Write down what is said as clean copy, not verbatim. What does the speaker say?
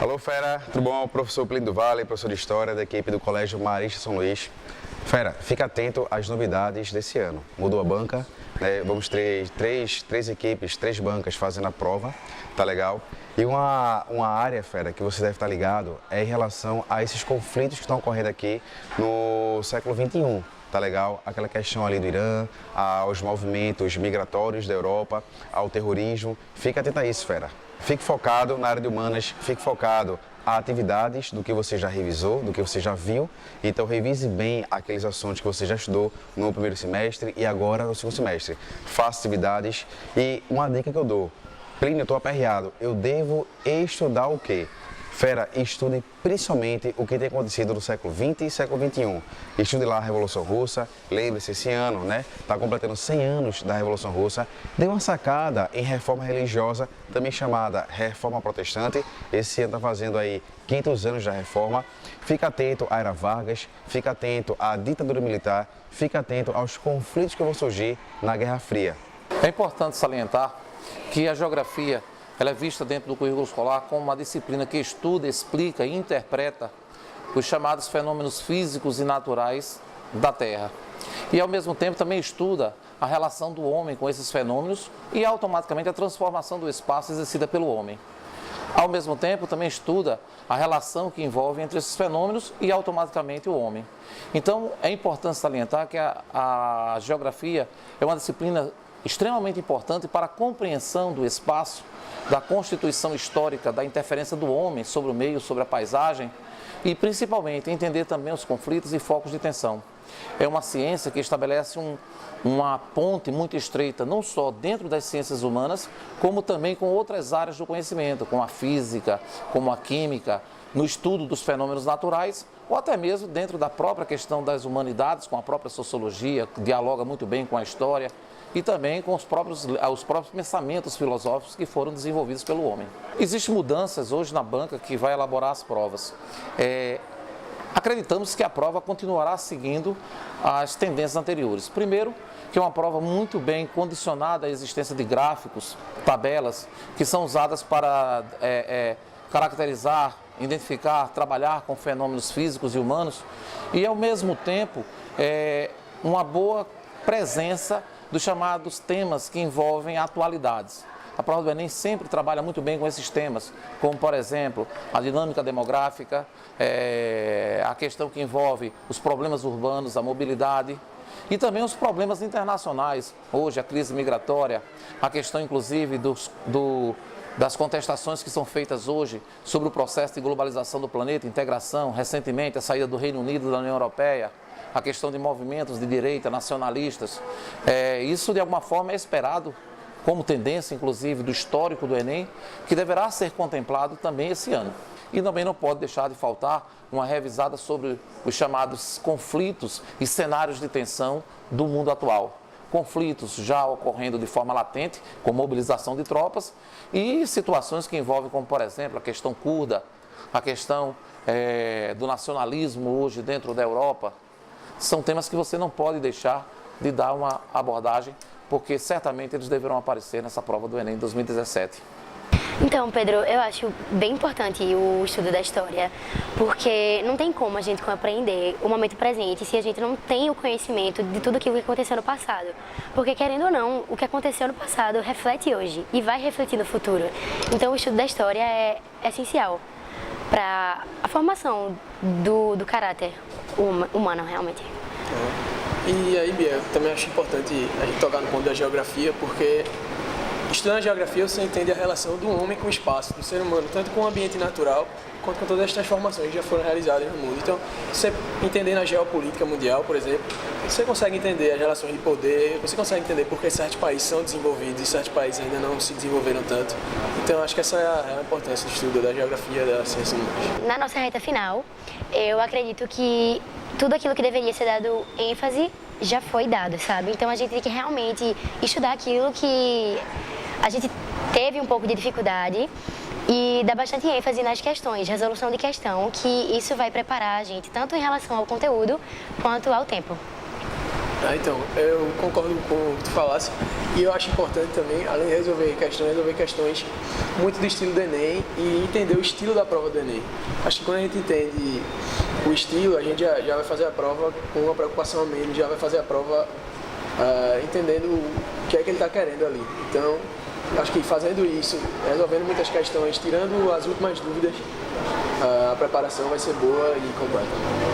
Alô, Fera, tudo bom? Professor Plínio do Vale, professor de História da equipe do Colégio Marista São Luís. Fera, fica atento às novidades desse ano. Mudou a banca, né? Vamos ter três equipes, 3 bancas fazendo a prova, tá legal? E uma área, Fera, que você deve estar ligado é em relação a esses conflitos que estão ocorrendo aqui no século XXI. Tá legal? Aquela questão ali do Irã, aos movimentos migratórios da Europa, ao terrorismo. Fica atento a isso, Fera. Fique focado na área de humanas, fique focado a atividades do que você já revisou, do que você já viu. Então, revise bem aqueles assuntos que você já estudou no primeiro semestre e agora no segundo semestre. Faça atividades e uma dica que eu dou. Plínio, eu estou aperreado. Eu devo estudar o quê? Fera, estude principalmente o que tem acontecido no século XX e século XXI. Estude lá a Revolução Russa, lembre-se, esse ano, né? Está completando 100 anos da Revolução Russa. Dê uma sacada em reforma religiosa, também chamada Reforma Protestante. Esse ano está fazendo aí 500 anos da reforma. Fica atento à Era Vargas, fica atento à ditadura militar, fica atento aos conflitos que vão surgir na Guerra Fria. É importante salientar que a geografia ela é vista dentro do currículo escolar como uma disciplina que estuda, explica e interpreta os chamados fenômenos físicos e naturais da Terra. E, ao mesmo tempo, também estuda a relação do homem com esses fenômenos e, automaticamente, a transformação do espaço exercida pelo homem. Ao mesmo tempo, também estuda a relação que envolve entre esses fenômenos e, automaticamente, o homem. Então, é importante salientar que a geografia é uma disciplina extremamente importante para a compreensão do espaço, da constituição histórica, da interferência do homem sobre o meio, sobre a paisagem e, principalmente, entender também os conflitos e focos de tensão. É uma ciência que estabelece uma ponte muito estreita, não só dentro das ciências humanas, como também com outras áreas do conhecimento, como a física, como a química, no estudo dos fenômenos naturais, ou até mesmo dentro da própria questão das humanidades, com a própria sociologia, que dialoga muito bem com a história, e também com os próprios pensamentos filosóficos que foram desenvolvidos pelo homem. Existem mudanças hoje na banca que vai elaborar as provas. Acreditamos que a prova continuará seguindo as tendências anteriores. Primeiro, que é uma prova muito bem condicionada à existência de gráficos, tabelas, que são usadas para caracterizar, identificar, trabalhar com fenômenos físicos e humanos e, ao mesmo tempo, uma boa presença dos chamados temas que envolvem atualidades. A prova do Enem sempre trabalha muito bem com esses temas, como, por exemplo, a dinâmica demográfica, a questão que envolve os problemas urbanos, a mobilidade e também os problemas internacionais. Hoje, a crise migratória, a questão, inclusive, das contestações que são feitas hoje sobre o processo de globalização do planeta, integração, recentemente a saída do Reino Unido da União Europeia, a questão de movimentos de direita, nacionalistas. Isso, de alguma forma, é esperado como tendência, inclusive, do histórico do Enem, que deverá ser contemplado também esse ano. E também não pode deixar de faltar uma revisada sobre os chamados conflitos e cenários de tensão do mundo atual. Conflitos já ocorrendo de forma latente, com mobilização de tropas, e situações que envolvem, como, por exemplo, a questão curda, a questão do nacionalismo hoje dentro da Europa. São temas que você não pode deixar de dar uma abordagem, porque certamente eles deverão aparecer nessa prova do Enem 2017. Então, Pedro, eu acho bem importante o estudo da história, porque não tem como a gente compreender o momento presente se a gente não tem o conhecimento de tudo aquilo que aconteceu no passado. Porque, querendo ou não, o que aconteceu no passado reflete hoje e vai refletir no futuro. Então, o estudo da história é essencial para a formação do caráter humano, realmente. E aí, Bia, eu também acho importante a gente tocar no ponto da geografia, porque estudando a geografia você entende a relação do homem com o espaço, do ser humano, tanto com o ambiente natural, quanto com todas as transformações que já foram realizadas no mundo. Então, você entendendo a geopolítica mundial, por exemplo, você consegue entender as relações de poder, você consegue entender por que certos países são desenvolvidos e certos países ainda não se desenvolveram tanto. Então, acho que essa é a importância do estudo da geografia da ciência humanas. Na nossa reta final, eu acredito que tudo aquilo que deveria ser dado ênfase já foi dado, sabe? Então, a gente tem que realmente estudar aquilo que a gente teve um pouco de dificuldade e dar bastante ênfase nas questões, resolução de questão, que isso vai preparar a gente tanto em relação ao conteúdo quanto ao tempo. Então, eu concordo com o que tu falasse E eu acho importante também, além de resolver questões muito do estilo do Enem e entender o estilo da prova do Enem. Acho que quando a gente entende o estilo, a gente já vai fazer a prova com uma preocupação a menos, já vai fazer a prova entendendo o que é que ele está querendo ali. Então, acho que fazendo isso, resolvendo muitas questões, tirando as últimas dúvidas, a preparação vai ser boa e completa.